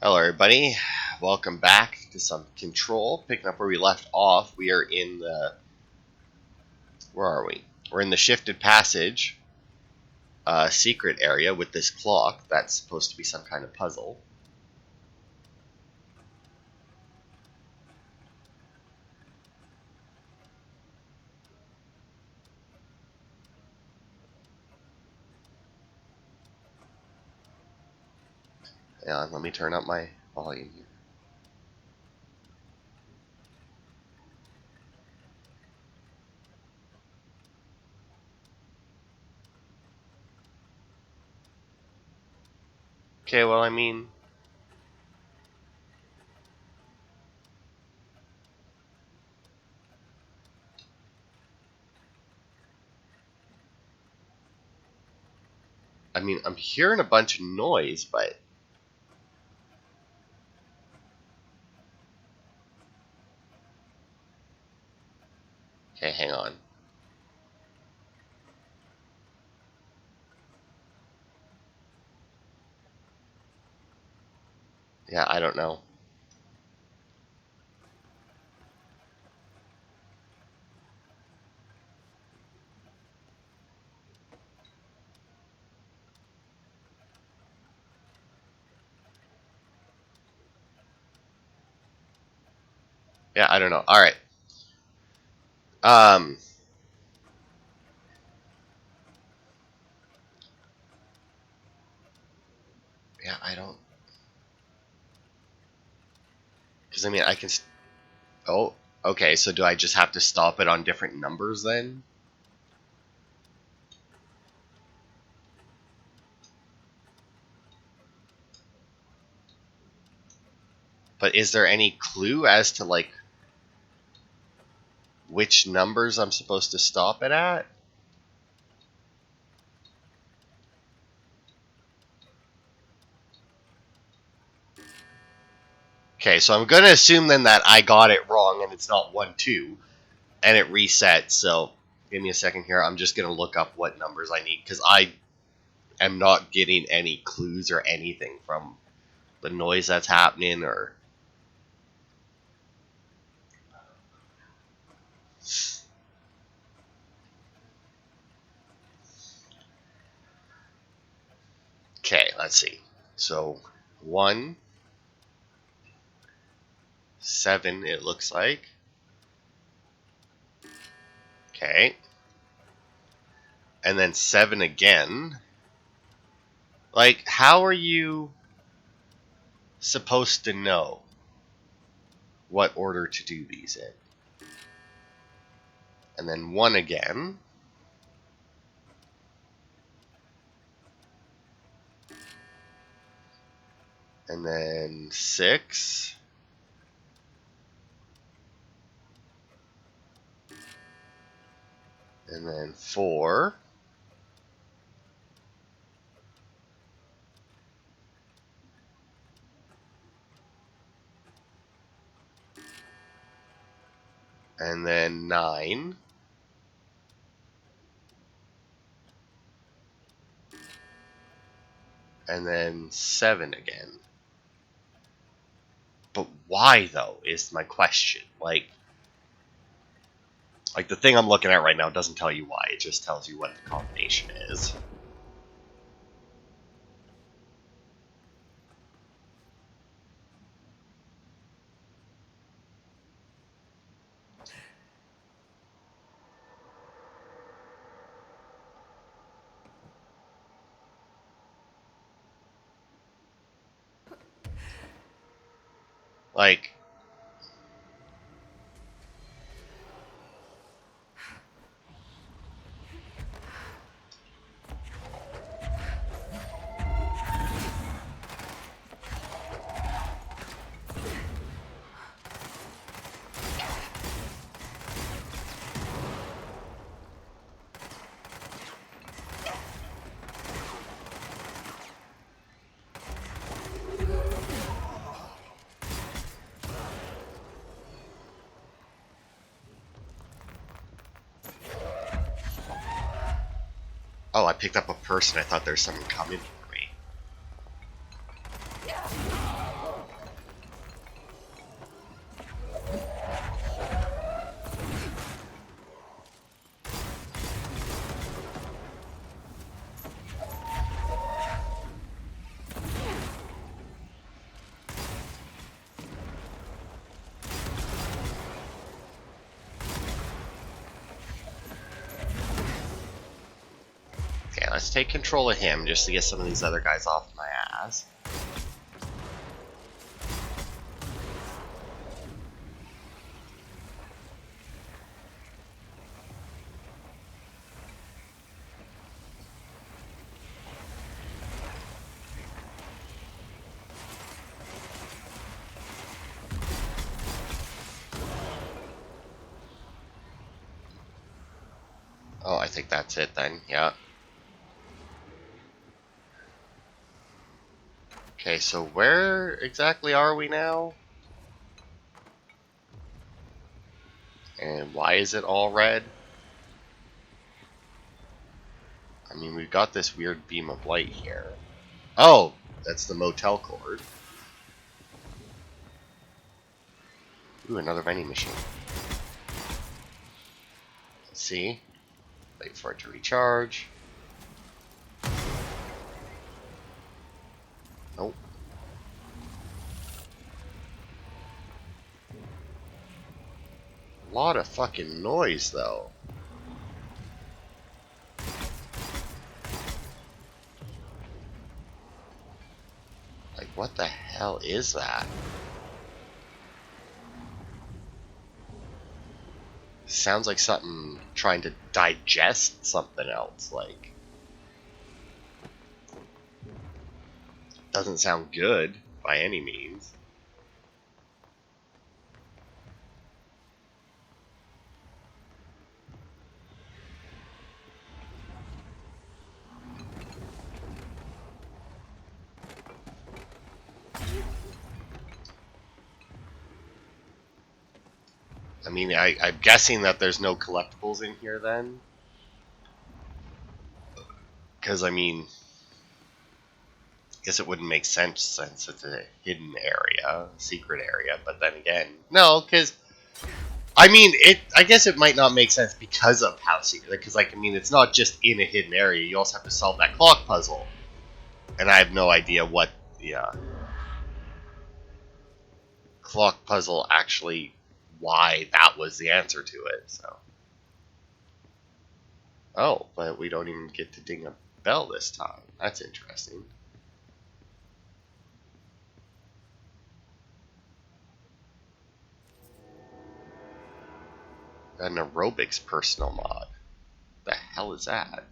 Hello everybody, welcome back to some Control. Picking up where we left off, we are in the... where are we? We're in the Shifted Passage secret area with this clock. That's supposed to be some kind of puzzle. Hang on, let me turn up my volume here. Okay, well, I mean... I'm hearing a bunch of noise, but... Okay, hang on. Yeah, I don't know. Yeah, I don't know. Alright. Yeah, I don't... Because, I mean, I can... Oh, okay, so do I just have to stop it on different numbers then? But is there any clue as to, like, which numbers I'm supposed to stop it at? Okay, so I'm going to assume then that I got it wrong and it's not 1, 2, and it resets. So give me a second here. I'm just going to look up what numbers I need because I am not getting any clues or anything from the noise that's happening or... Okay, let's see. So 1, 7, it looks like. Okay. And then 7 again. Like, how are you supposed to know what order to do these in? And then 1 again. And then 6. And then 4. And then 9. And then 7 again. But why, though, is my question. Like the thing I'm looking at right now doesn't tell you why. It just tells you what the combination is. Like... Oh, I picked up a person. I thought there was someone coming for me. Let's take control of him just to get some of these other guys off my ass. Oh, I think that's it then, yeah. Okay, so where exactly are we now? And why is it all red? I mean, we've got this weird beam of light here. Oh, that's the motel cord. Ooh, another vending machine. Let's see. Wait for it to recharge. Nope. A lot of fucking noise, though. Like, what the hell is that? Sounds like something trying to digest something else, like. Doesn't sound good, by any means. I mean, I'm guessing that there's no collectibles in here then? Because, I mean, I guess it wouldn't make sense since it's a hidden area, a secret area, but then again, no, because, I mean, I guess it might not make sense because of how secret, because, like, I mean, it's not just in a hidden area, you also have to solve that clock puzzle, and I have no idea what the clock puzzle actually, why that was the answer to it, so. Oh, but we don't even get to ding a bell this time. That's interesting. An aerobics personal mod. The hell is that?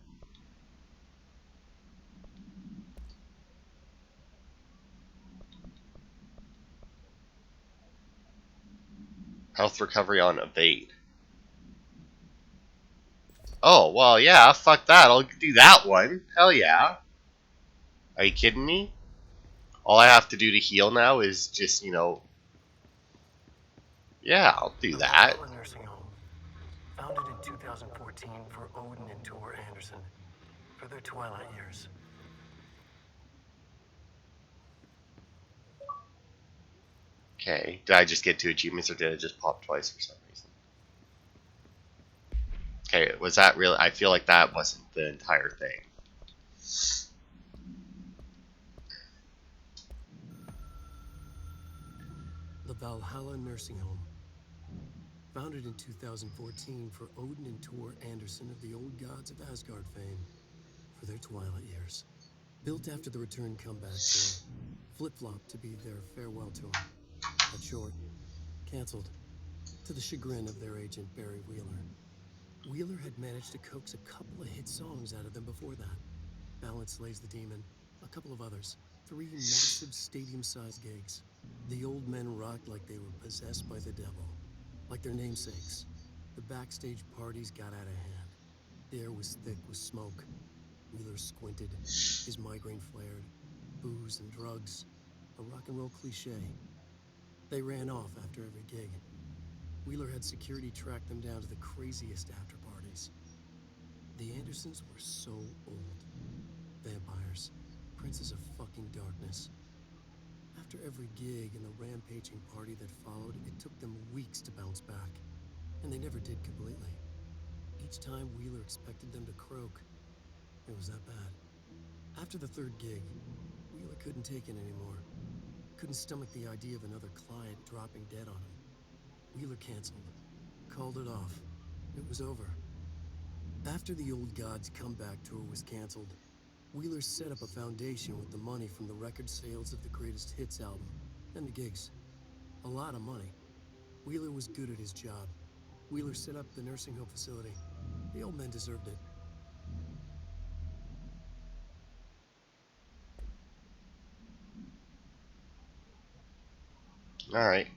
Health recovery on evade. Oh, well, yeah, fuck that. I'll do that one. Hell yeah. Are you kidding me? All I have to do to heal now is just, you know... Yeah, I'll do that. Nursing home, founded in 2014 for Odin and Tor Anderson for their twilight years. Okay. Did I just get 2 achievements or did it just pop twice for some reason? Okay, was that really... I feel like that wasn't the entire thing. The Valhalla Nursing Home, founded in 2014 for Odin and Tor Anderson of the Old Gods of Asgard fame for their twilight years. Built after the return comeback tour, flip-flopped to be their farewell tour. Cut short, canceled, to the chagrin of their agent Barry Wheeler. Wheeler had managed to coax a couple of hit songs out of them before that. Balance Slays the Demon, a couple of others. 3 massive stadium-sized gigs. The old men rocked like they were possessed by the devil. Like their namesakes. The backstage parties got out of hand. The air was thick with smoke. Wheeler squinted. His migraine flared. Booze and drugs. A rock and roll cliche. They ran off after every gig. Wheeler had security track them down to the craziest after parties. The Andersons were so old. Vampires. Princes of fucking darkness. After every gig and the rampaging party that followed, it took them weeks to bounce back. And they never did completely. Each time Wheeler expected them to croak. It was that bad. After the 3rd gig, Wheeler couldn't take it anymore. Couldn't stomach the idea of another client dropping dead on him. Wheeler canceled. Called it off. It was over. After the Old Gods comeback tour was canceled, Wheeler set up a foundation with the money from the record sales of the Greatest Hits album and the gigs. A lot of money. Wheeler was good at his job. Wheeler set up the nursing home facility. The old men deserved it. Alright.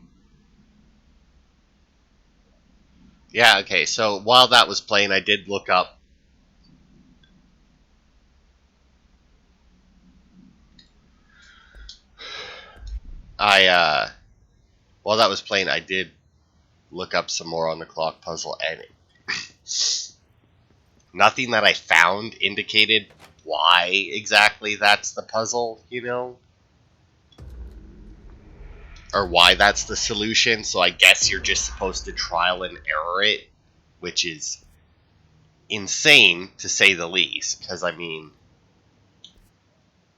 Yeah, okay, so while that was playing, I did look up. While that was playing, I did look up some more on the clock puzzle, and nothing that I found indicated why exactly that's the puzzle, you know? Or why that's the solution, so I guess you're just supposed to trial and error it, which is insane, to say the least, because, I mean,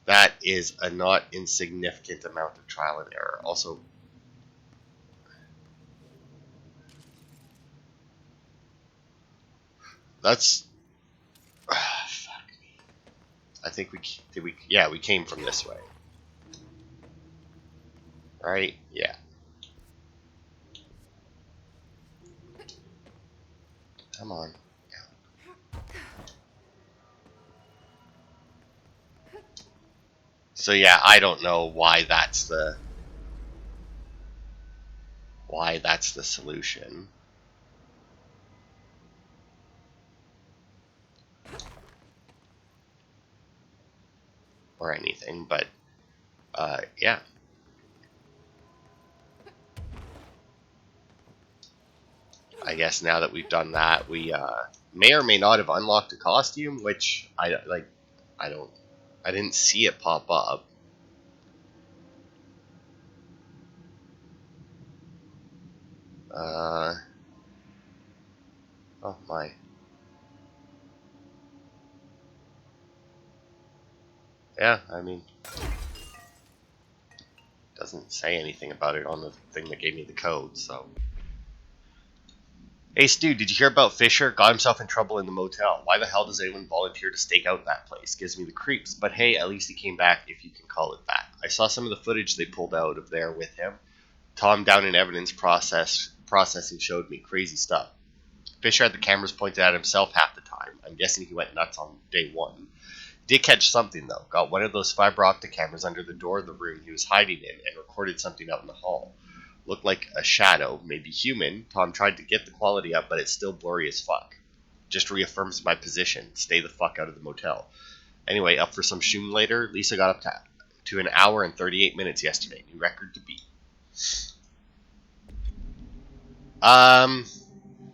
that is a not insignificant amount of trial and error. Also, that's... fuck me. I think we came from this way. Right? Yeah. Come on. So yeah, I don't know why that's the solution. Or anything, but yeah. I guess now that we've done that, we may or may not have unlocked a costume, which I didn't see it pop up. Oh my. Yeah, I mean, doesn't say anything about it on the thing that gave me the code, so. Hey Stu, did you hear about Fisher? Got himself in trouble in the motel. Why the hell does anyone volunteer to stake out that place? Gives me the creeps, but hey, at least he came back, if you can call it that. I saw some of the footage they pulled out of there with him. Tom down in evidence processing showed me crazy stuff. Fisher had the cameras pointed at himself half the time. I'm guessing he went nuts on day one. Did catch something though. Got one of those fiber optic cameras under the door of the room he was hiding in and recorded something out in the hall. Looked like a shadow, maybe human. Tom tried to get the quality up, but it's still blurry as fuck. Just reaffirms my position. Stay the fuck out of the motel. Anyway, up for some shoom later. Lisa got up to an hour and 38 minutes yesterday. New record to beat.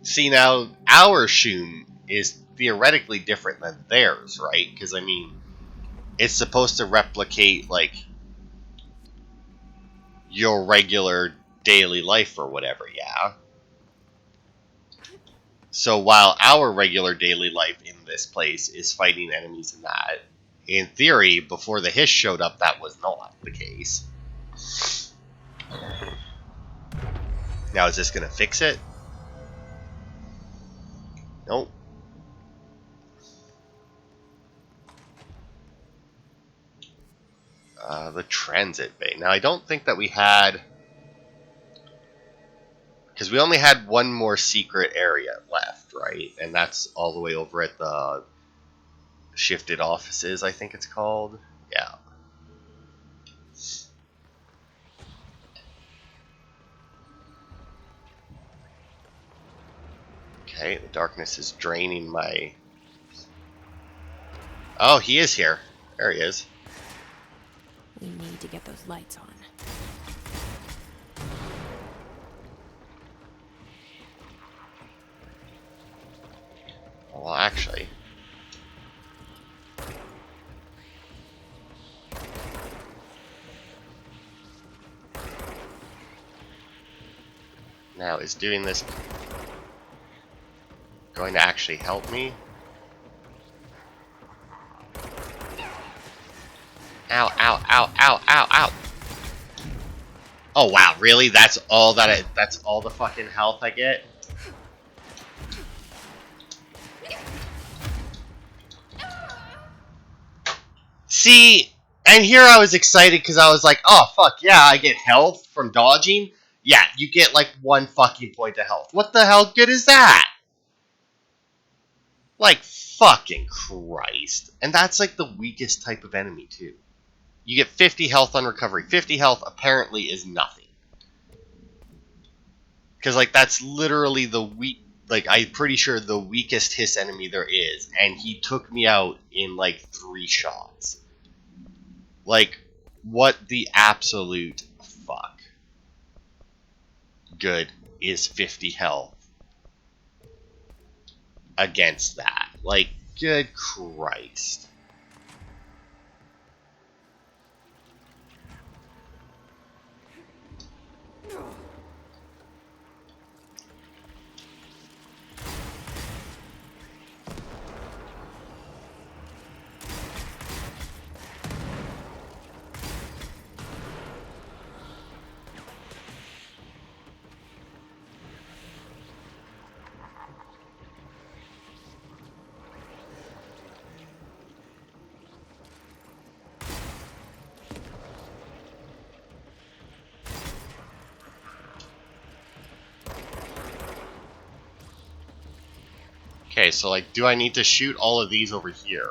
See now, our shoom is theoretically different than theirs, right? Because, I mean, it's supposed to replicate, like, your regular daily life or whatever, yeah? So while our regular daily life in this place is fighting enemies and that, in theory, before the Hiss showed up, that was not the case. Now, is this going to fix it? Nope. The transit bay. Now, I don't think that we had... Because we only had one more secret area left, right? And that's all the way over at the shifted offices, I think it's called. Yeah. Okay, the darkness is draining my... Oh, he is here. There he is. We need to get those lights on. Well, actually... Now, is doing this going to actually help me? Ow, ow, ow, ow, ow, ow! Oh wow, really? That's all that's all the fucking health I get? See, and here I was excited because I was like, oh, fuck, yeah, I get health from dodging. Yeah, you get like 1 fucking point of health. What the hell good is that? Like, fucking Christ. And that's like the weakest type of enemy, too. You get 50 health on recovery. 50 health apparently is nothing. Because, like, that's literally the weak... Like, I'm pretty sure the weakest Hiss enemy there is. And he took me out in, like, 3 shots. Like, what the absolute fuck? Good is 50 health against that. Like, good Christ. Okay, so, like, do I need to shoot all of these over here?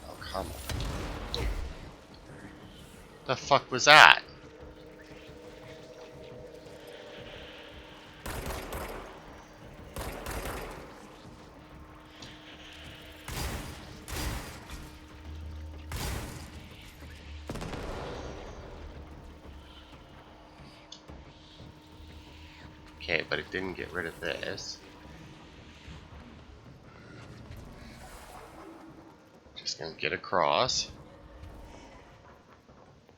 Oh, come on. The fuck was that? Okay, but it didn't get rid of this. Just gonna get across.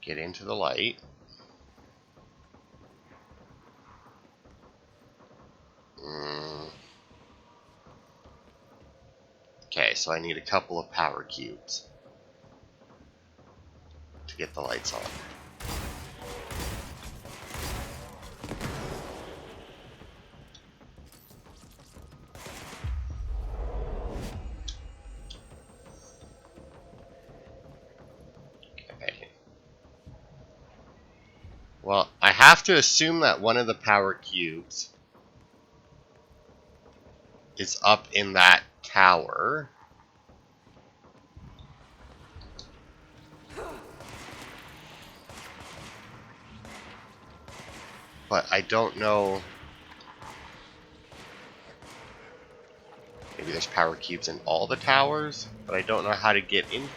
Get into the light. Okay, so I need a couple of power cubes to get the lights on. Okay. Well, I have to assume that one of the power cubes is up in that tower. But I don't know. Maybe there's power cubes in all the towers, but I don't know how to get in.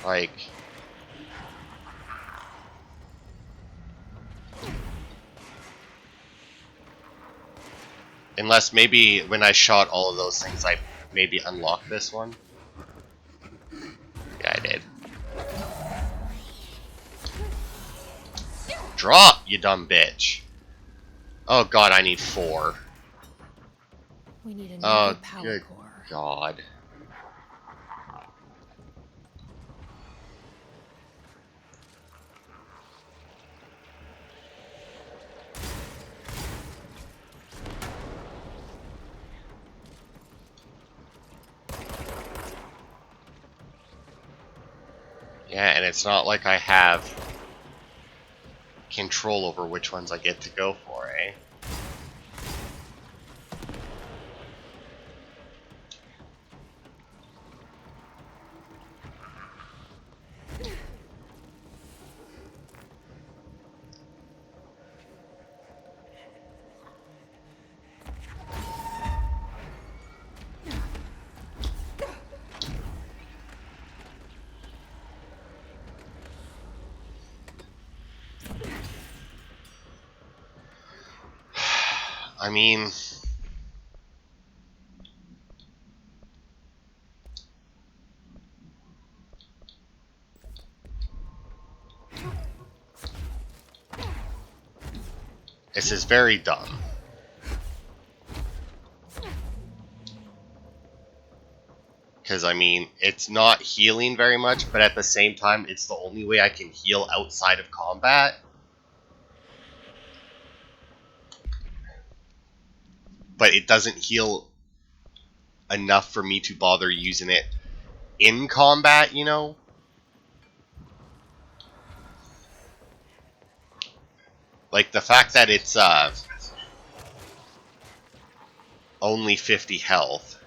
Like, unless maybe when I shot all of those things, I maybe unlocked this one. Yeah, I did. Drop, you dumb bitch. Oh god, I need 4. We need a new Oh, power good core. god. Yeah, and it's not like I have control over which ones I get to go for, eh? I mean, this is very dumb. Because, I mean, it's not healing very much, but at the same time, it's the only way I can heal outside of combat. But it doesn't heal enough for me to bother using it in combat, you know? Like, the fact that it's, only 50 health.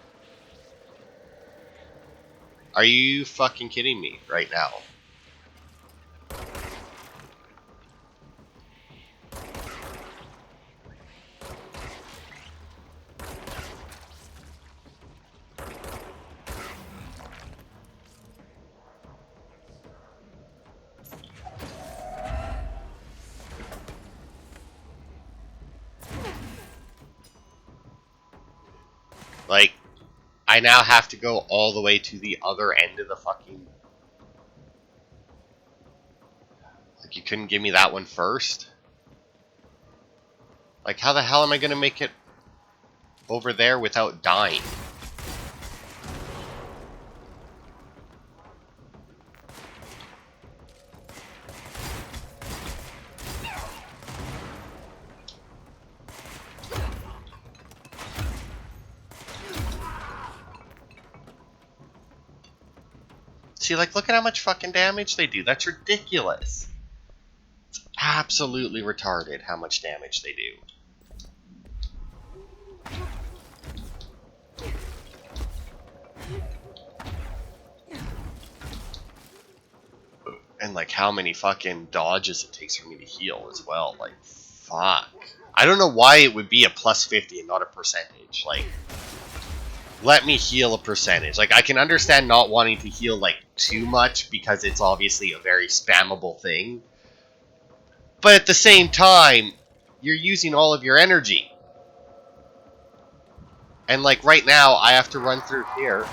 Are you fucking kidding me right now? Like, I now have to go all the way to the other end of the fucking... Like, you couldn't give me that one first? Like, how the hell am I gonna make it over there without dying? See, like, look at how much fucking damage they do. That's ridiculous. It's absolutely retarded how much damage they do. And, like, how many fucking dodges it takes for me to heal as well. Like, fuck. I don't know why it would be a plus 50 and not a percentage. Like, let me heal a percentage. Like, I can understand not wanting to heal, like, too much because it's obviously a very spammable thing. But at the same time, you're using all of your energy. And, like, right now, I have to run through here.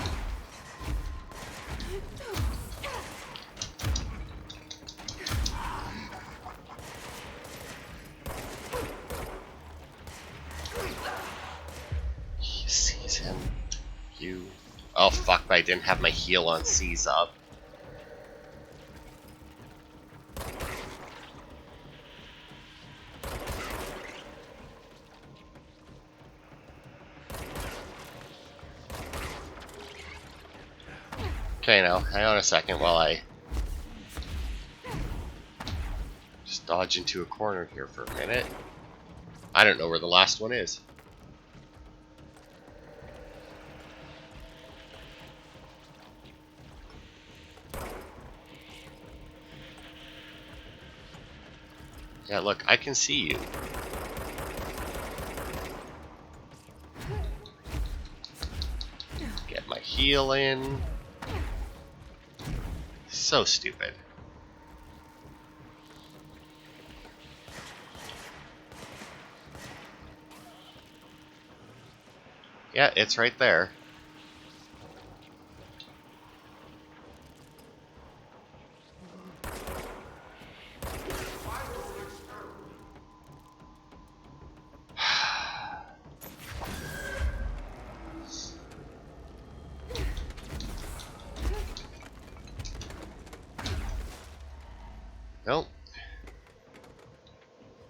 He sees him. You... Oh, fuck, but I didn't have my heal on C's up. Okay, now, hang on a second while I just dodge into a corner here for a minute. I don't know where the last one is. Yeah, look, I can see you. Get my heal in. So stupid. Yeah, it's right there. Nope.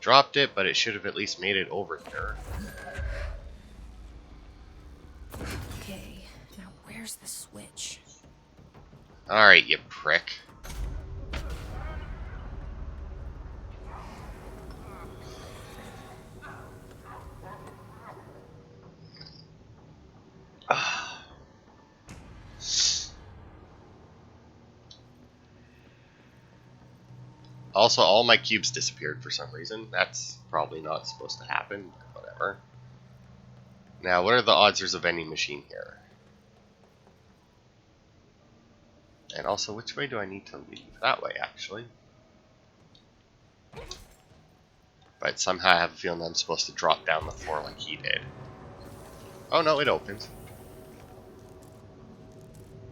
Dropped it, but it should have at least made it over here. Okay, now where's the switch? Alright, you prick. Also, all my cubes disappeared for some reason. That's probably not supposed to happen. Whatever. Now, what are the odds there's a vending machine here? And also, which way do I need to leave? That way, actually. But somehow I have a feeling I'm supposed to drop down the floor like he did. Oh no, it opens.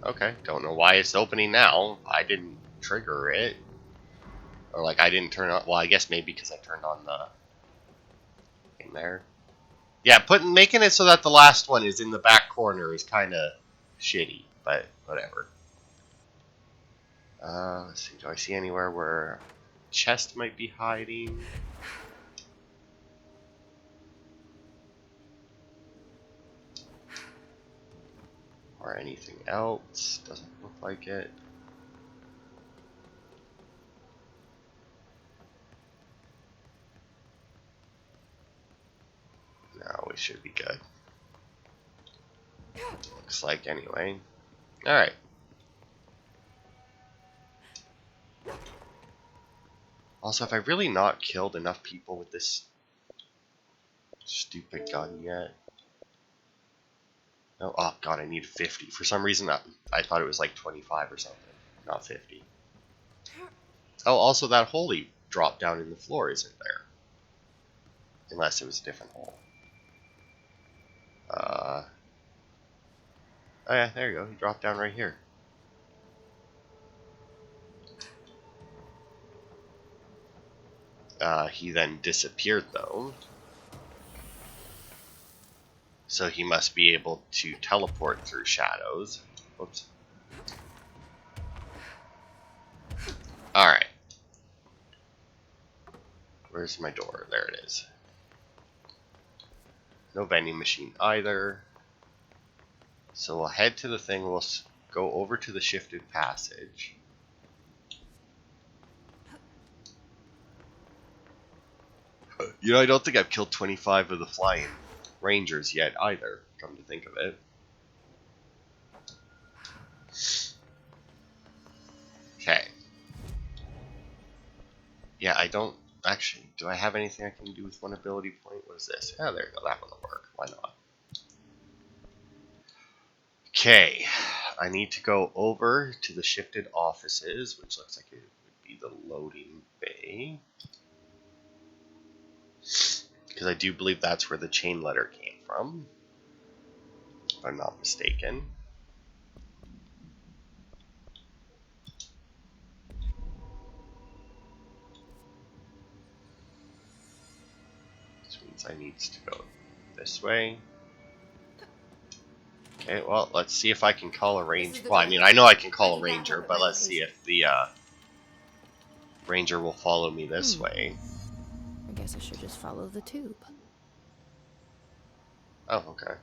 Okay, don't know why it's opening now. I didn't trigger it. Or like I didn't turn on, well I guess maybe because I turned on the thing there. Yeah, making it so that the last one is in the back corner is kind of shitty. but whatever. Let's see, do I see anywhere where chest might be hiding? Or anything else? Doesn't look like it. No, we should be good. Looks like anyway. Alright. Also, have I really not killed enough people with this stupid gun yet? No, oh god, I need 50. For some reason, I thought it was like 25 or something, not 50. Oh, also that hole he dropped down in the floor isn't there. Unless it was a different hole. Oh yeah, there you go. He dropped down right here. He then disappeared though. So he must be able to teleport through shadows. Whoops. Alright. Where's my door? There it is. No vending machine either. So we'll head to the thing. We'll go over to the shifted passage. You know, I don't think I've killed 25 of the flying rangers yet either, come to think of it. Okay. Yeah, I don't... Actually, do I have anything I can do with one ability point? What is this? Oh, there you go. That one will work. Why not? Okay. I need to go over to the shifted offices, which looks like it would be the loading bay. Because I do believe that's where the chain letter came from, if I'm not mistaken. Which means I need to go this way. Okay, well, let's see if I can call a ranger. Well, I mean, I know I can call a ranger, but let's see if the ranger will follow me this way. I guess I should just follow the tube. Oh, okay.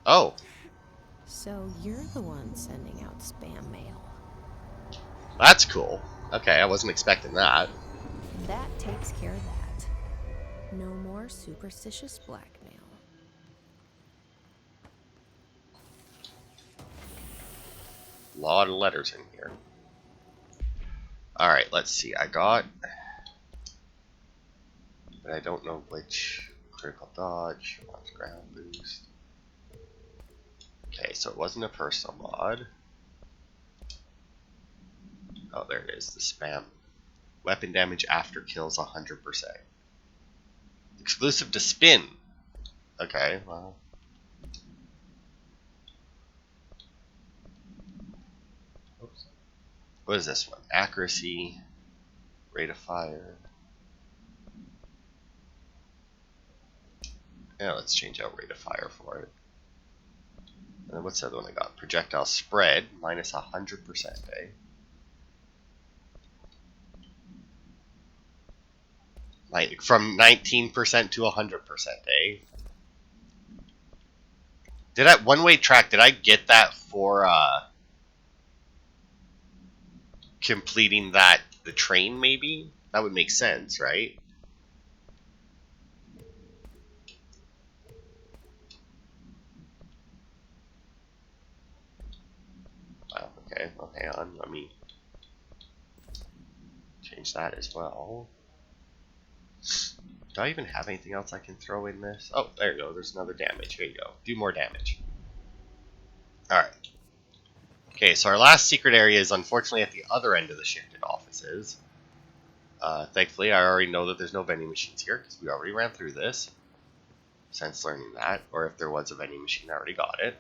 Oh, So you're the one sending out spam mail. that's cool. Okay, I wasn't expecting that. That takes care of that. No more superstitious blackmail. A lot of letters in here. Alright, let's see. I got... But I don't know which. Critical dodge, wants ground boost. Okay, so it wasn't a personal mod. Oh, there it is, the spam. Weapon damage after kills 100%. Exclusive to spin. Okay, well. Oops. What is this one? Accuracy, rate of fire. Yeah, let's change out rate of fire for it. And then what's the other one I got? Projectile spread, minus 100%, eh? Like, from 19% to 100%, eh? Did I, one-way track, did I get that for, completing that, the train, maybe? That would make sense, right? Wow, okay, well, hang on, let me change that as well. Do I even have anything else I can throw in this? Oh, there you go, there's another damage, here you go, do more damage. Alright. Okay, so our last secret area is unfortunately at the other end of the shifted offices. Thankfully, I already know that there's no vending machines here, because we already ran through this. Since learning that, or if there was a vending machine, I already got it.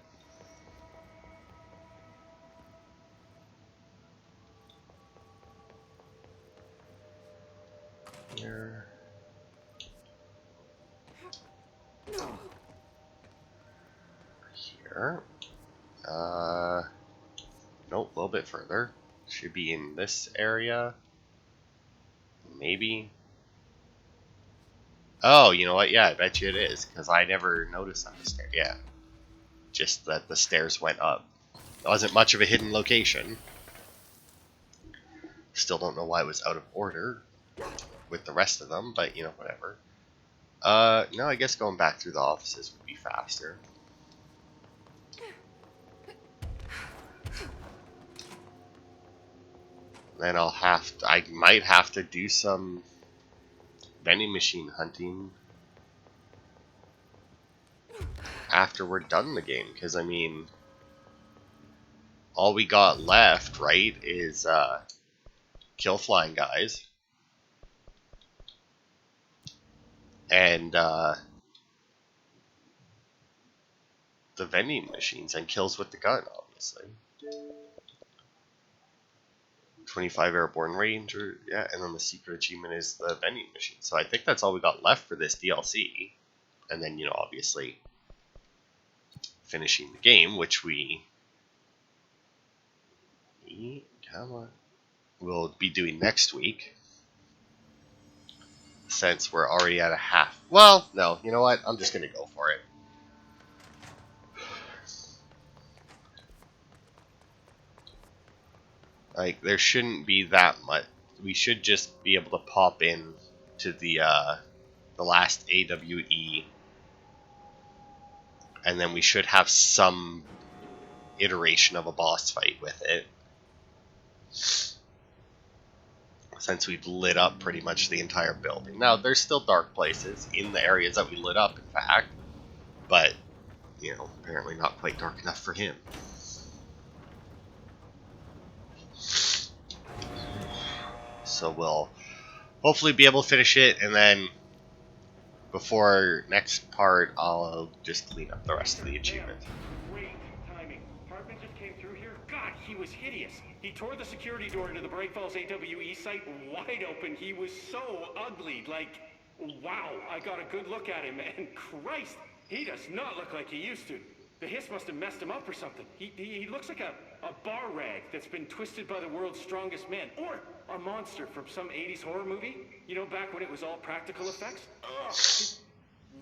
Here. here. Nope, a little bit further. Should be in this area. Maybe. Oh, you know what? Yeah, I bet you it is, because I never noticed on the stairs. Yeah, just that the stairs went up. It wasn't much of a hidden location. Still don't know why it was out of order with the rest of them, but you know, whatever. No, I guess going back through the offices would be faster. Then I might have to do some vending machine hunting after we're done the game, because I mean, all we got left, right, is kill flying guys and the vending machines and kills with the gun, obviously. 25 airborne ranger, yeah, and then the secret achievement is the vending machine. So I think that's all we got left for this DLC. And then, you know, obviously finishing the game, which we'll be doing next week, since we're already at a half. Well, no, you know what? I'm just gonna go for it. Like, there shouldn't be that much. We should just be able to pop in to the last AWE, and then we should have some iteration of a boss fight with it, since we've lit up pretty much the entire building. Now, there's still dark places in the areas that we lit up, in fact, but, you know, apparently not quite dark enough for him. So we'll hopefully be able to finish it, and then before next part, I'll just clean up the rest of the achievement. Great timing. Hartman just came through here. God, he was hideous. He tore the security door into the Bright Falls AWE site wide open. He was so ugly. Like, wow. I got a good look at him, and Christ, he does not look like he used to. The hiss must have messed him up or something. He looks like a bar rag that's been twisted by the world's strongest man. Or a monster from some 80s horror movie. You know, back when it was all practical effects. Ugh,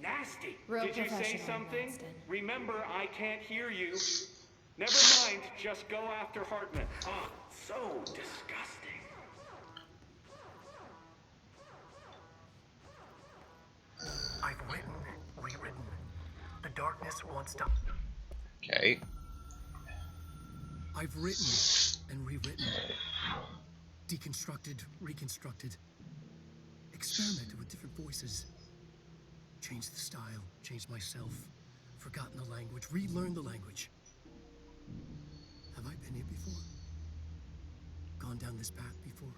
nasty. Real Did you say professional, something? Winston. Remember, I can't hear you. Never mind, just go after Hartman. Oh, so disgusting. I've written, rewritten. The darkness wants to... Okay. I've written and rewritten. Deconstructed, reconstructed. Experimented with different voices. Changed the style, changed myself. Forgotten the language, relearned the language. Have I been here before? Gone down this path before?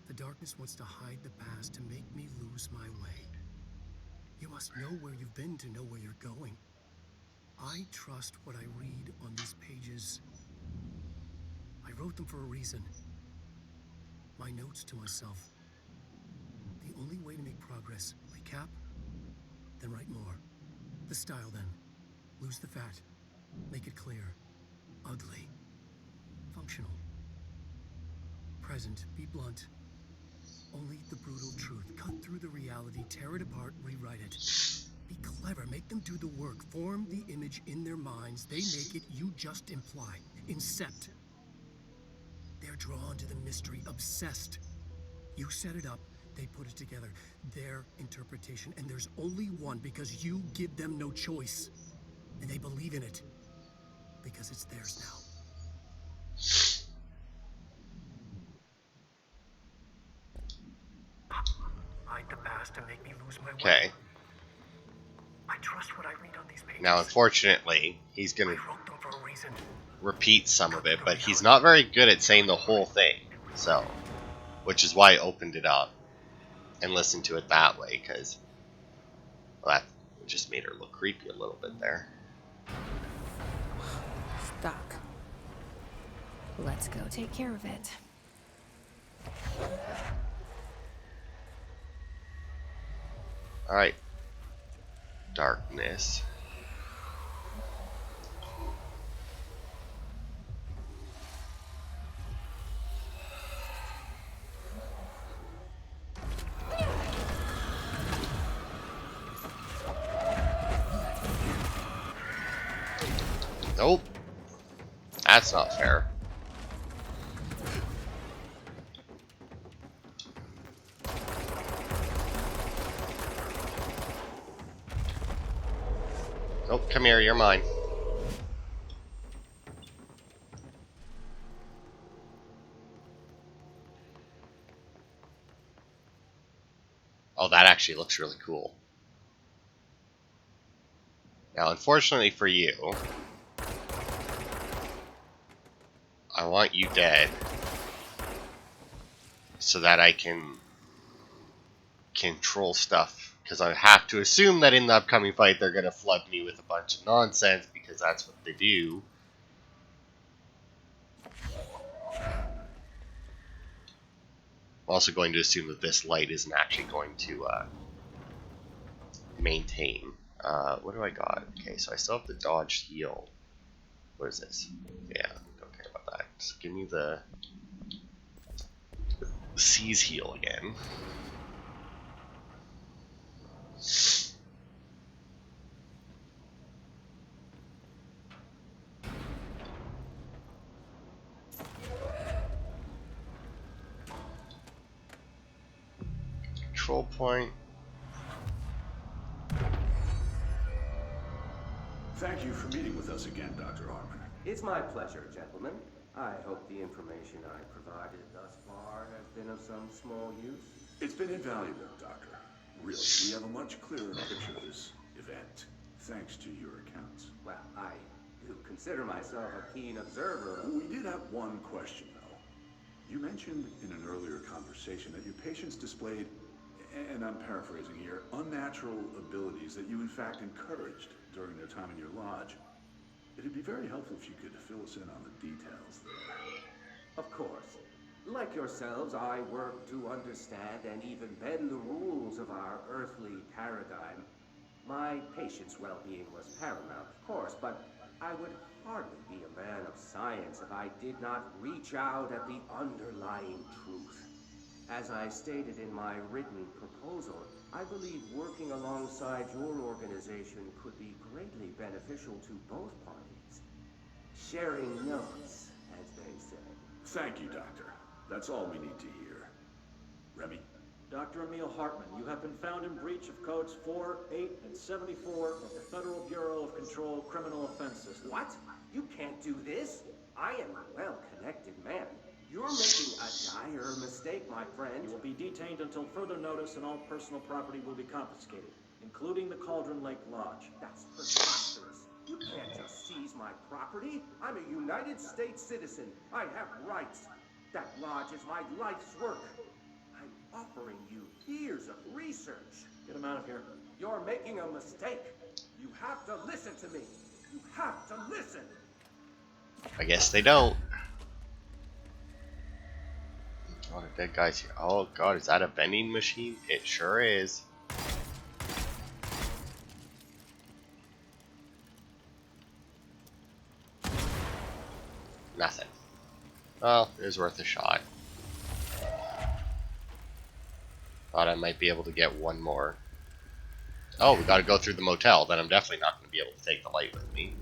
The darkness wants to hide the past to make me lose my way. You must know where you've been to know where you're going. I trust what I read on these pages. I wrote them for a reason. My notes to myself. The only way to make progress, recap, then write more. The style then. Lose the fat. Make it clear. Ugly. Functional. Present. Be blunt. Only the brutal truth. Cut through the reality, tear it apart, rewrite it. Be clever, make them do the work. Form the image in their minds. They make it, you just imply. Incept. They're drawn to the mystery, obsessed. You set it up, they put it together. Their interpretation, and there's only one because you give them no choice. And they believe in it. Because it's theirs now. Hide the past to make me lose my way. Okay. I trust what I read on these pages. Now, unfortunately, he's I going to wrote them for a reason. repeat some of it, but he's not very good at saying the whole thing. So, which is why I opened it up and listened to it that way, because well, that just made her look creepy a little bit there. Stuck. Let's go take care of it. Alright. Darkness. Nope. That's not fair. Nope, come here, you're mine. Oh, that actually looks really cool. Now, unfortunately for you, I want you dead so that I can control stuff. Because I have to assume that in the upcoming fight they're going to flood me with a bunch of nonsense because that's what they do. I'm also going to assume that this light isn't actually going to maintain. What do I got? Okay, so I still have the dodge heal. What is this? Yeah, don't care about that. Just give me the seize heal again. Control point. Thank you for meeting with us again, Dr. Hartman. It's my pleasure, gentlemen. I hope the information I provided thus far has been of some small use. It's been invaluable, Doctor. Really, we have a much clearer picture of this event, thanks to your accounts. Well, I do consider myself a keen observer of... We did have one question, though. You mentioned in an earlier conversation that your patients displayed, and I'm paraphrasing here, unnatural abilities that you in fact encouraged during their time in your lodge. It'd be very helpful if you could fill us in on the details there. Of course. Like yourselves, I work to understand and even bend the rules of our earthly paradigm. My patient's well-being was paramount, of course, but I would hardly be a man of science if I did not reach out at the underlying truth. As I stated in my written proposal, I believe working alongside your organization could be greatly beneficial to both parties. Sharing notes, as they say. Thank you, Doctor. That's all we need to hear. Remy? Dr. Emil Hartman, you have been found in breach of codes 4, 8, and 74 of the Federal Bureau of Control Criminal Offense System. What? You can't do this? I am a well-connected man. You're making a dire mistake, my friend. You will be detained until further notice and all personal property will be confiscated, including the Cauldron Lake Lodge. That's preposterous. You can't just seize my property. I'm a United States citizen. I have rights. That lodge is my life's work. I'm offering you years of research. Get him out of here. You're making a mistake. You have to listen to me. You have to listen. I guess they don't. Oh, the dead guy's here. Oh god, is that a vending machine? It sure is. Nothing. Well, it was worth a shot. Thought I might be able to get one more. Oh, we gotta go through the motel. Then I'm definitely not going to be able to take the light with me.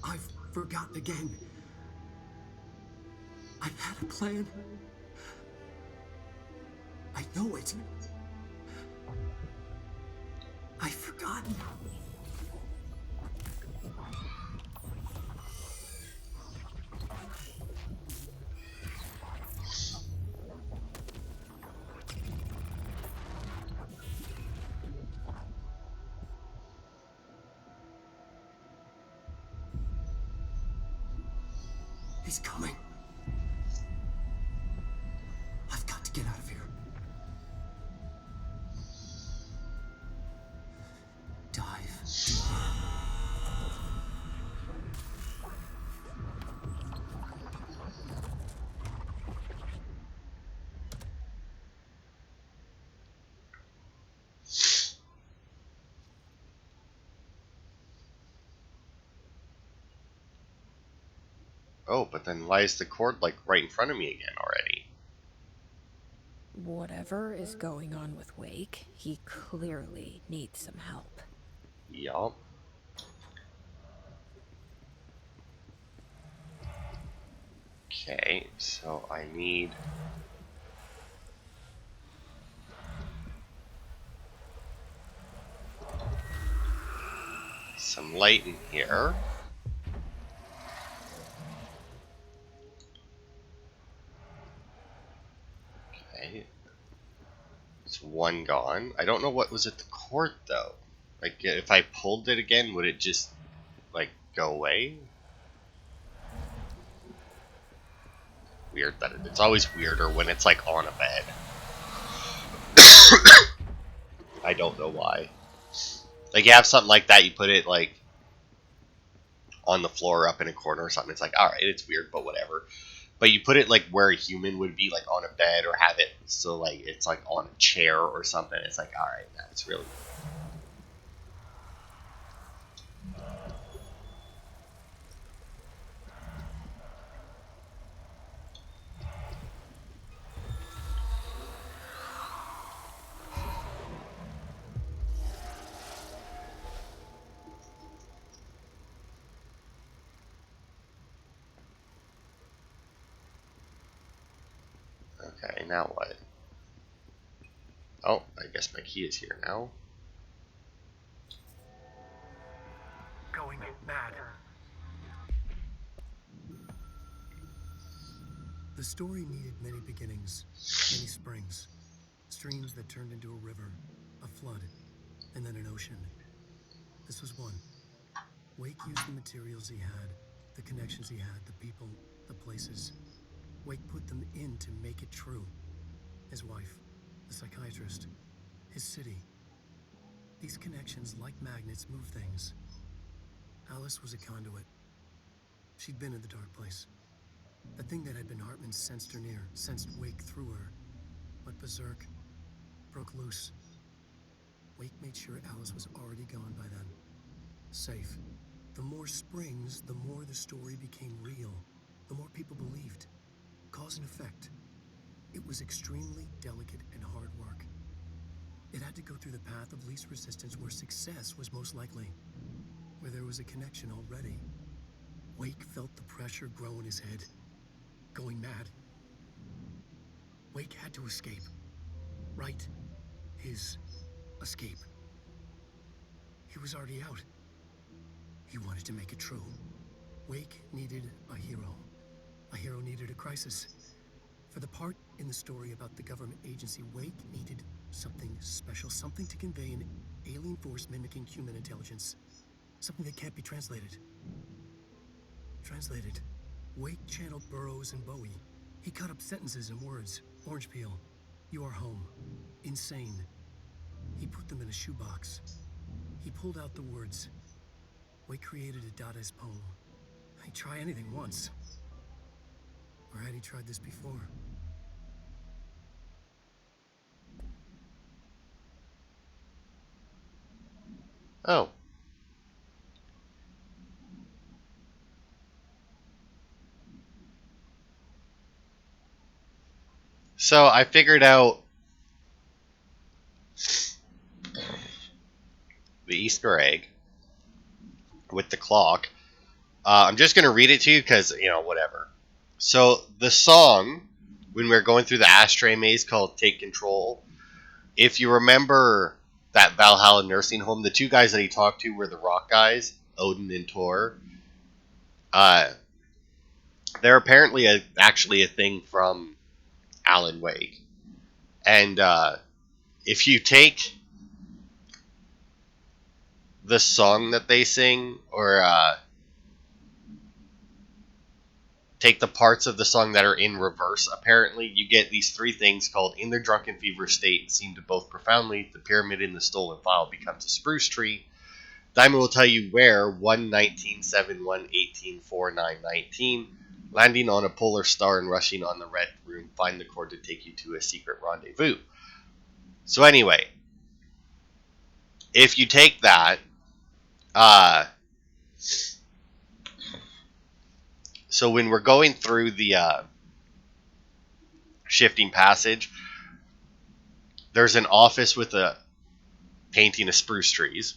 I've forgotten again. I had a plan. I know it. I've forgotten. He's coming. I've got to get out of here. Dive deeper. Oh, but then why is the cord like right in front of me again already? Whatever is going on with Wake, he clearly needs some help. Yup. Okay, so I need... some light in here. Okay. It's one gone. I don't know what was at the court, though. Like, if I pulled it again, would it just, like, go away? Weird that it's always weirder when it's, like, on a bed. I don't know why. Like, you have something like that, you put it, like, on the floor up in a corner or something. It's like, alright, it's weird, but whatever. But you put it, like, where a human would be, like, on a bed, or have it so, like, it's, like, on a chair or something. It's like, alright, that's really... Okay, now what? Oh, I guess my key is here now. Going mad. The story needed many beginnings, many springs, streams that turned into a river, a flood, and then an ocean. This was one. Wake used the materials he had, the connections he had, the people, the places. Wake put them in to make it true. His wife, the psychiatrist, his city. These connections, like magnets, move things. Alice was a conduit. She'd been in the dark place. The thing that had been Hartman sensed her near, sensed Wake through her. Went berserk, broke loose. Wake made sure Alice was already gone by then. Safe. The more springs, the more the story became real. The more people believed. Cause and effect. It was extremely delicate and hard work. It had to go through the path of least resistance where success was most likely. Where there was a connection already. Wake felt the pressure grow in his head. Going mad. Wake had to escape. Right. His escape. He was already out. He wanted to make it true. Wake needed a hero. A hero needed a crisis. For the part in the story about the government agency, Wake needed something special, something to convey an alien force mimicking human intelligence. Something that can't be translated. Translated. Wake channeled Burroughs and Bowie. He cut up sentences and words. Orange peel. You are home. Insane. He put them in a shoebox. He pulled out the words. Wake created a Dadaist poem. He'd try anything once. Or had he tried this before? Oh. So I figured out the Easter egg with the clock. I'm just going to read it to you because, whatever. So the song, when we were going through the ashtray maze called Take Control, if you remember that Valhalla nursing home, the two guys that he talked to were the rock guys, Odin and Tor. They're apparently actually a thing from Alan Wake. And if you take the song that they sing, or take the parts of the song that are in reverse, apparently, you get these three things called In Their Drunken Fever State seem to both profoundly. The pyramid in the stolen file becomes a spruce tree. Diamond will tell you where 1-19-71-18-49-19. Landing on a polar star and rushing on the red room, find the cord to take you to a secret rendezvous. So anyway, if you take that, so when we're going through the shifting passage, there's an office with a painting of spruce trees.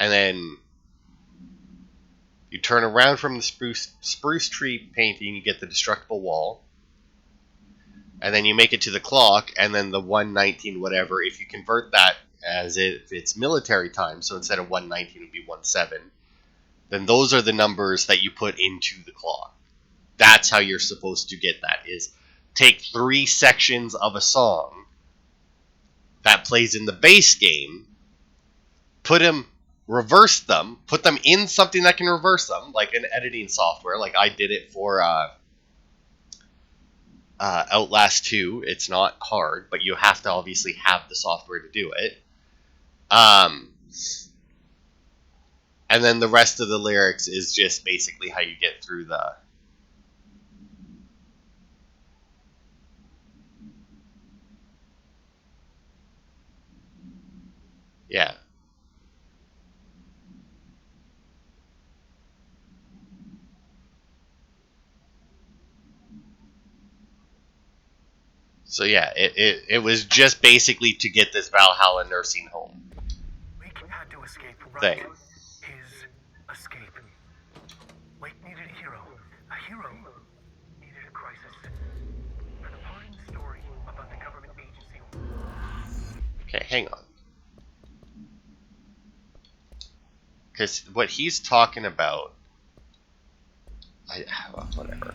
and then you turn around from the spruce tree painting, you get the destructible wall, and then you make it to the clock, and then the 119 whatever, if you convert that as if it's military time, so instead of 119 it would be 17, then those are the numbers that you put into the clock. That's how you're supposed to get that, is take 3 sections of a song that plays in the base game, reverse them, put them in something that can reverse them, like an editing software, like I did it for Outlast 2. It's not hard, but you have to obviously have the software to do it. And then the rest of the lyrics is just basically how you get through the... Yeah. So yeah, it was just basically to get this Valhalla nursing home Wake had to escape, right? thing. His escape. Wake needed a hero. A hero needed a crisis. For the part in the story about the government agency. Okay, hang on. Because what he's talking about... well, whatever.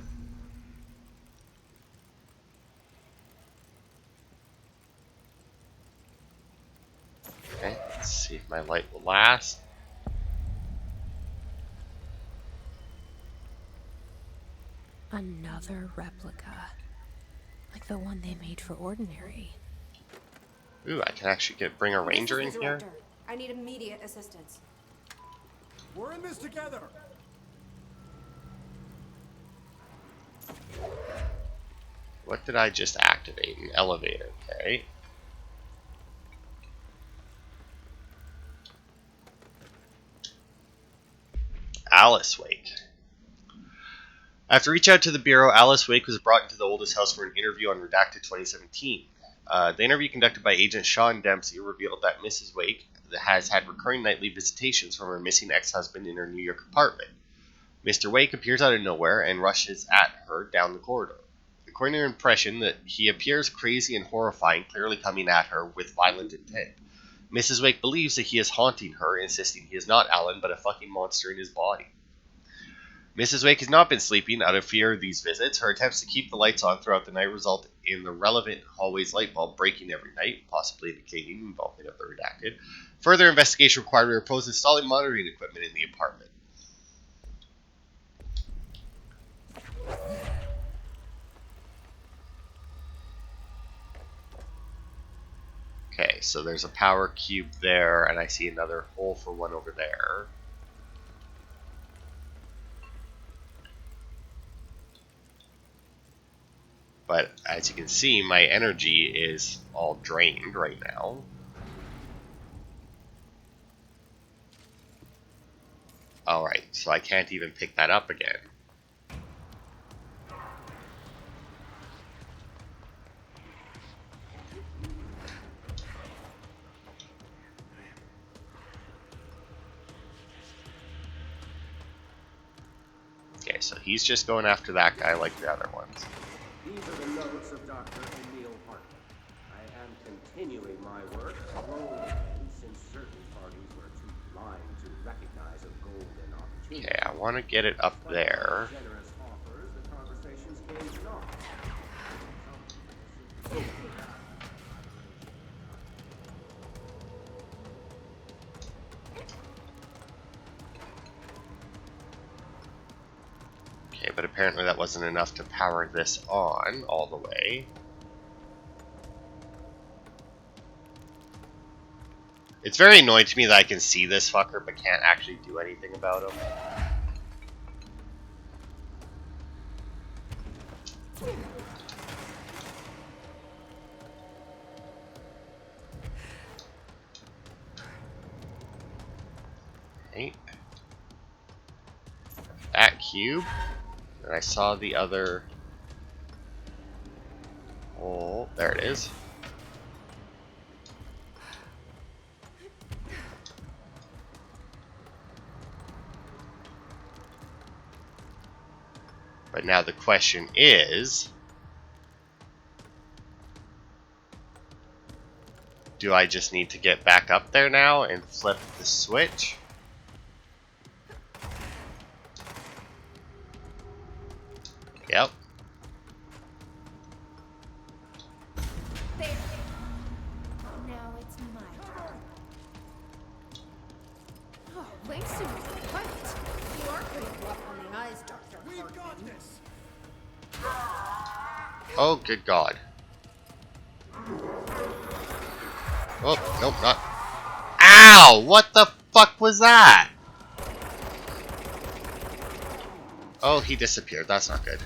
Okay, let's see if my light will last. Another replica. Like the one they made for Ordinary. Ooh, I can actually bring a ranger in here. I need immediate assistance. We're in this together. What did I just activate? An elevator, okay. Alice Wake. After reach out to the Bureau, Alice Wake was brought into the oldest house for an interview on Redacted 2017. The interview conducted by Agent Sean Dempsey revealed that Mrs. Wake has had recurring nightly visitations from her missing ex-husband in her New York apartment. Mr. Wake appears out of nowhere and rushes at her down the corridor. According to her impression, that he appears crazy and horrifying, clearly coming at her with violent intent. Mrs. Wake believes that he is haunting her, insisting he is not Alan, but a fucking monster in his body. Mrs. Wake has not been sleeping out of fear of these visits. Her attempts to keep the lights on throughout the night result in the relevant hallway's light bulb breaking every night, possibly indicating involvement of the redacted. Further investigation required to propose installing monitoring equipment in the apartment. Okay, so there's a power cube there, and I see another hole for one over there. But as you can see, my energy is all drained right now. Alright, so I can't even pick that up again. Okay, so he's just going after that guy like the other ones. These are the notes of Dr. Emil Hartman. I am continuing my work, since certain parties were too blind to recognize a golden opportunity. Okay, I want to get it up there. Generous offers, the conversations came not. Okay, but apparently that wasn't enough to power this on all the way. It's very annoying to me that I can see this fucker but can't actually do anything about him. Okay. That cube. And I saw the other... Oh, there it is. But now the question is, do I just need to get back up there now and flip the switch? Yep. There. Now it's my turn. Oh, thanks to fight. You are pretty rough on the eyes, Dr. We've Hartman. got this. Oh, good God. Oh, nope, not. Ow! What the fuck was that? Oh, he disappeared. That's not good.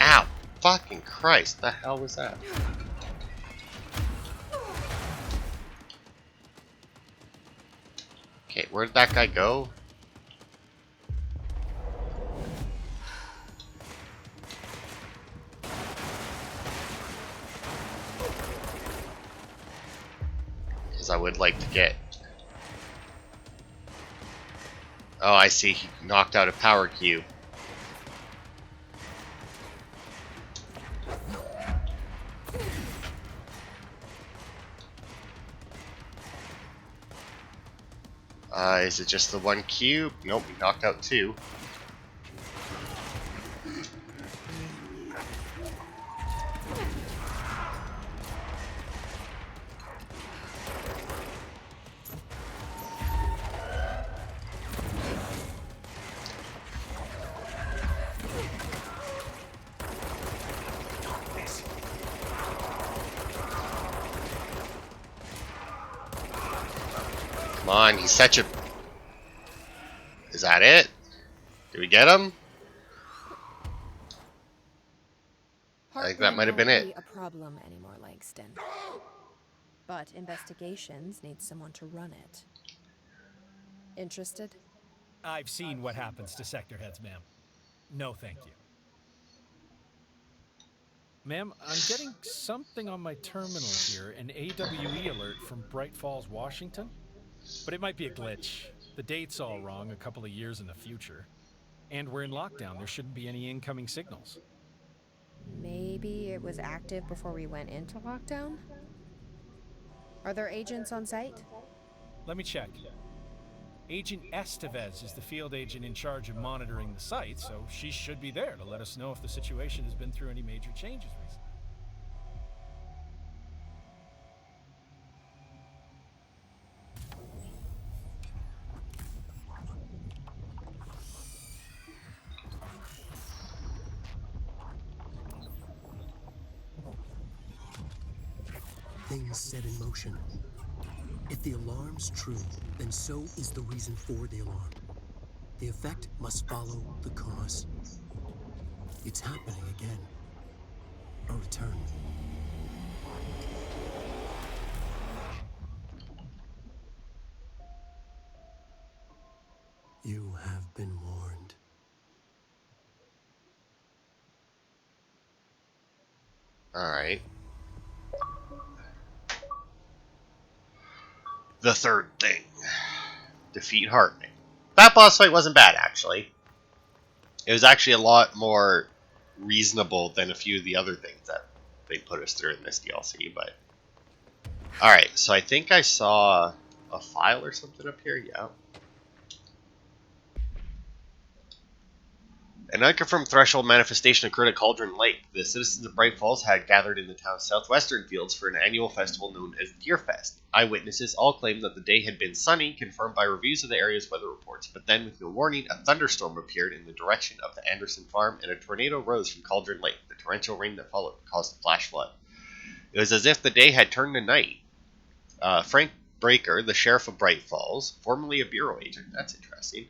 Ow! Fucking Christ, the hell was that? Okay, where did that guy go? Because I would like to get... Oh, I see, he knocked out a power cube. Is it just the one cube? Nope, he knocked out two. Come on, he's such a... Is that it? Did we get him? I think that might have been it. Won't be a problem anymore, Langston. But investigations need someone to run it. Interested? I've seen what happens to sector heads, ma'am. No, thank you. Ma'am, I'm getting something on my terminal here, an AWE alert from Bright Falls, Washington. But it might be a glitch. The date's all wrong, a couple of years in the future. And we're in lockdown, there shouldn't be any incoming signals. Maybe it was active before we went into lockdown? Are there agents on site? Let me check. Agent Estevez is the field agent in charge of monitoring the site, so she should be there to let us know if the situation has been through any major changes recently. Things set in motion. If the alarm's true, then so is the reason for the alarm. The effect must follow the cause. It's happening again. A return. You have been warned. Alright. The third thing. Defeat Hartman. That boss fight wasn't bad, actually. It was actually a lot more reasonable than a few of the other things that they put us through in this DLC, but... Alright, so I think I saw a file or something up here, yeah. An unconfirmed threshold manifestation occurred at Cauldron Lake. The citizens of Bright Falls had gathered in the town's southwestern fields for an annual festival known as Deerfest. Eyewitnesses all claimed that the day had been sunny, confirmed by reviews of the area's weather reports, but then, with no warning, a thunderstorm appeared in the direction of the Anderson farm, and a tornado rose from Cauldron Lake. The torrential rain that followed caused a flash flood. It was as if the day had turned to night. Frank Breaker, the sheriff of Bright Falls, formerly a bureau agent, that's interesting,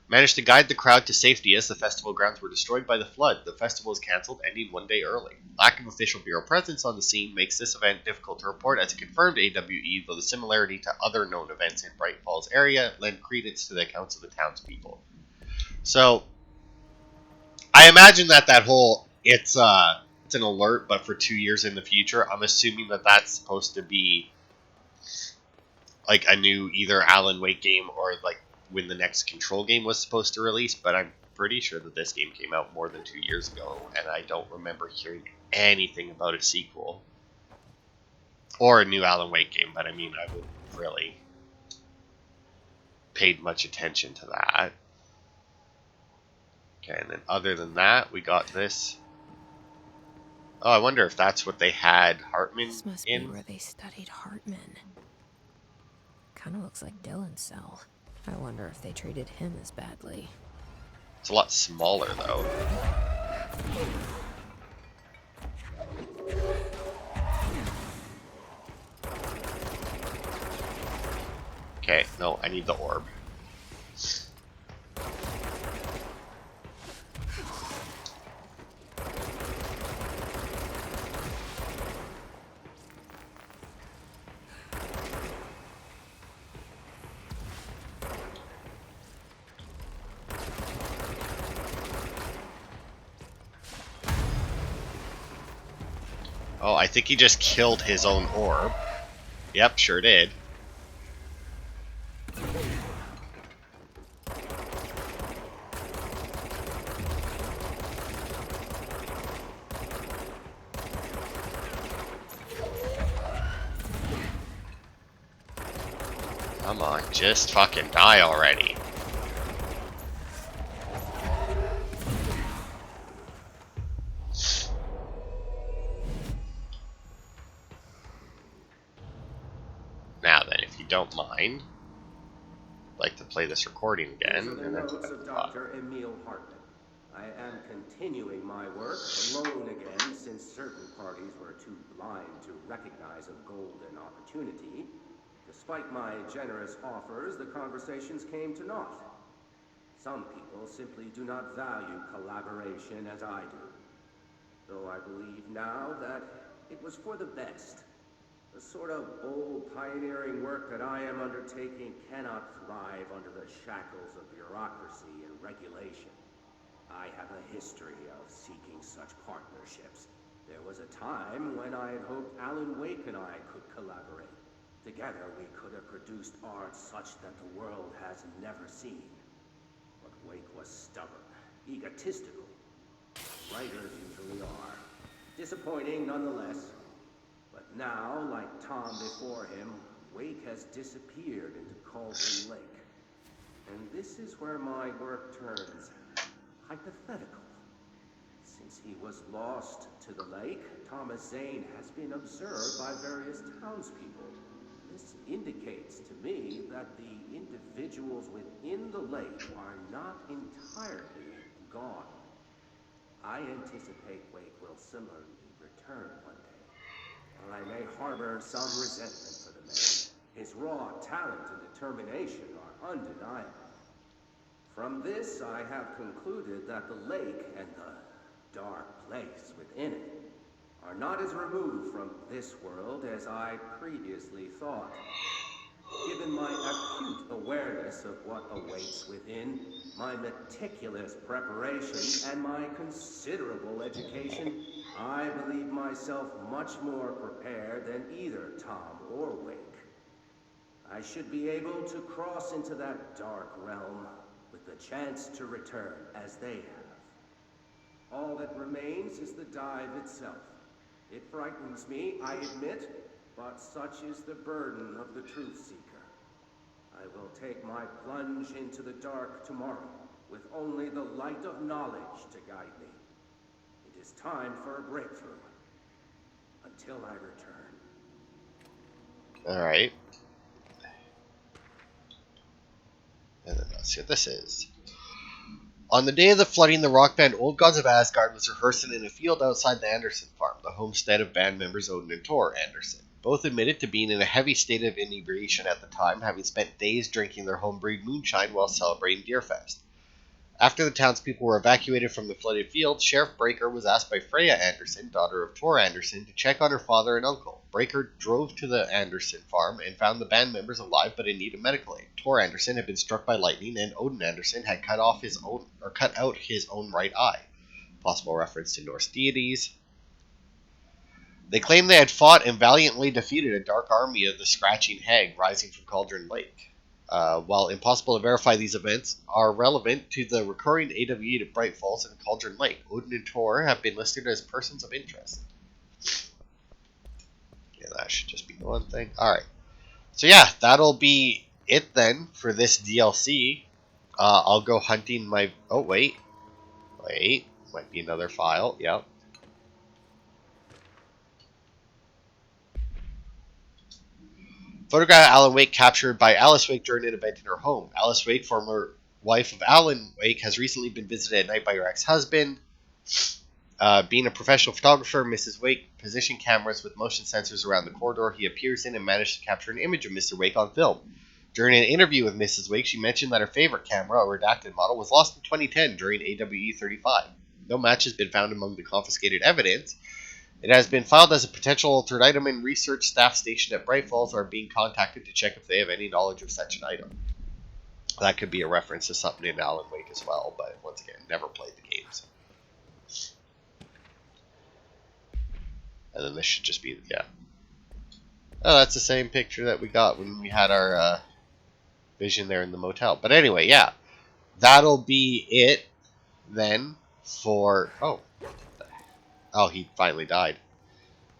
managed to guide the crowd to safety as the festival grounds were destroyed by the flood. The festival was cancelled, ending one day early. Lack of official bureau presence on the scene makes this event difficult to report as a confirmed AWE, though the similarity to other known events in Bright Falls area lend credence to the accounts of the townspeople. So, I imagine that whole it's an alert, but for 2 years in the future. I'm assuming that that's supposed to be like a new either Alan Wake game or like when the next Control game was supposed to release, but I'm pretty sure that this game came out more than 2 years ago, and I don't remember hearing anything about a sequel or a new Alan Wake game. But I mean, I wouldn't really paid much attention to that. Okay, and then other than that, we got this. Oh, I wonder if that's what they had Hartman This must in. be where they studied Hartman. Kind of looks like Dylan's cell. I wonder if they treated him as badly. It's a lot smaller, though. Okay, no, I need the orb. Oh, I think he just killed his own orb. Yep, sure did. Come on, just fucking die already. Now then, if you don't mind, I'd like to play this recording again. These are the notes of Dr. Emil Hartman. I am continuing my work alone again since certain parties were too blind to recognize a golden opportunity. Despite my generous offers, the conversations came to naught. Some people simply do not value collaboration as I do. Though I believe now that it was for the best. The sort of bold, pioneering work that I am undertaking cannot thrive under the shackles of bureaucracy and regulation. I have a history of seeking such partnerships. There was a time when I had hoped Alan Wake and I could collaborate. Together we could have produced art such that the world has never seen. But Wake was stubborn, egotistical. Writers usually are. Disappointing nonetheless. But now, like Tom before him, Wake has disappeared into Cauldron Lake. And this is where my work turns hypothetical. Since he was lost to the lake, Thomas Zane has been observed by various townspeople. This indicates to me that the individuals within the lake are not entirely gone. I anticipate Wake will similarly return one day. I may harbor some resentment for the man. His raw talent and determination are undeniable. From this, I have concluded that the lake and the dark place within it are not as removed from this world as I previously thought. Given my acute awareness of what awaits within, my meticulous preparation, and my considerable education, I believe myself much more prepared than either Tom or Wake. I should be able to cross into that dark realm with the chance to return as they have. All that remains is the dive itself. It frightens me, I admit, but such is the burden of the truth seeker. I will take my plunge into the dark tomorrow, with only the light of knowledge to guide me. It is time for a breakthrough. Until I return. Alright. And then let's see what this is. On the day of the flooding, the rock band Old Gods of Asgard was rehearsing in a field outside the Anderson farm, the homestead of band members Odin and Tor Anderson. Both admitted to being in a heavy state of inebriation at the time, having spent days drinking their homebrewed moonshine while celebrating Deerfest. After the townspeople were evacuated from the flooded field, Sheriff Breaker was asked by Freya Anderson, daughter of Tor Anderson, to check on her father and uncle. Breaker drove to the Anderson farm and found the band members alive but in need of medical aid. Tor Anderson had been struck by lightning, and Odin Anderson had cut out his own right eye. Possible reference to Norse deities. They claimed they had fought and valiantly defeated a dark army of the Scratching Hag rising from Cauldron Lake. While impossible to verify, these events are relevant to the recurring AWE to Bright Falls and Cauldron Lake. Odin and Tor have been listed as persons of interest. Yeah, that should just be the one thing. Alright. So yeah, that'll be it then for this DLC. I'll go hunting my... Oh, wait. Wait. Might be another file. Yep. Photograph Alan Wake captured by Alice Wake during an event in her home. Alice Wake, former wife of Alan Wake, has recently been visited at night by her ex-husband. Being a professional photographer, Mrs. Wake positioned cameras with motion sensors around the corridor he appears in and managed to capture an image of Mr. Wake on film. During an interview with Mrs. Wake, she mentioned that her favorite camera, a redacted model, was lost in 2010 during AWE 35. No match has been found among the confiscated evidence. It has been filed as a potential altered item, and research staff stationed at Bright Falls are being contacted to check if they have any knowledge of such an item. That could be a reference to something in Alan Wake as well, but once again, never played the games. And then this should just be, yeah. Oh, that's the same picture that we got when we had our vision there in the motel. But anyway, yeah. That'll be it then for... Oh, he finally died.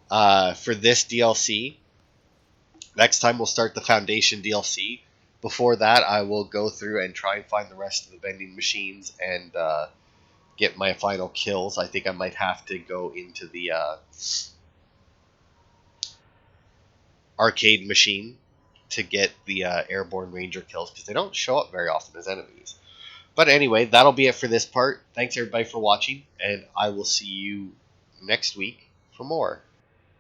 For this DLC. Next time we'll start the Foundation DLC. Before that, I will go through and try and find the rest of the vending machines and get my final kills. I think I might have to go into the arcade machine to get the Airborne Ranger kills, because they don't show up very often as enemies. But anyway, that'll be it for this part. Thanks everybody for watching, and I will see you next week for more.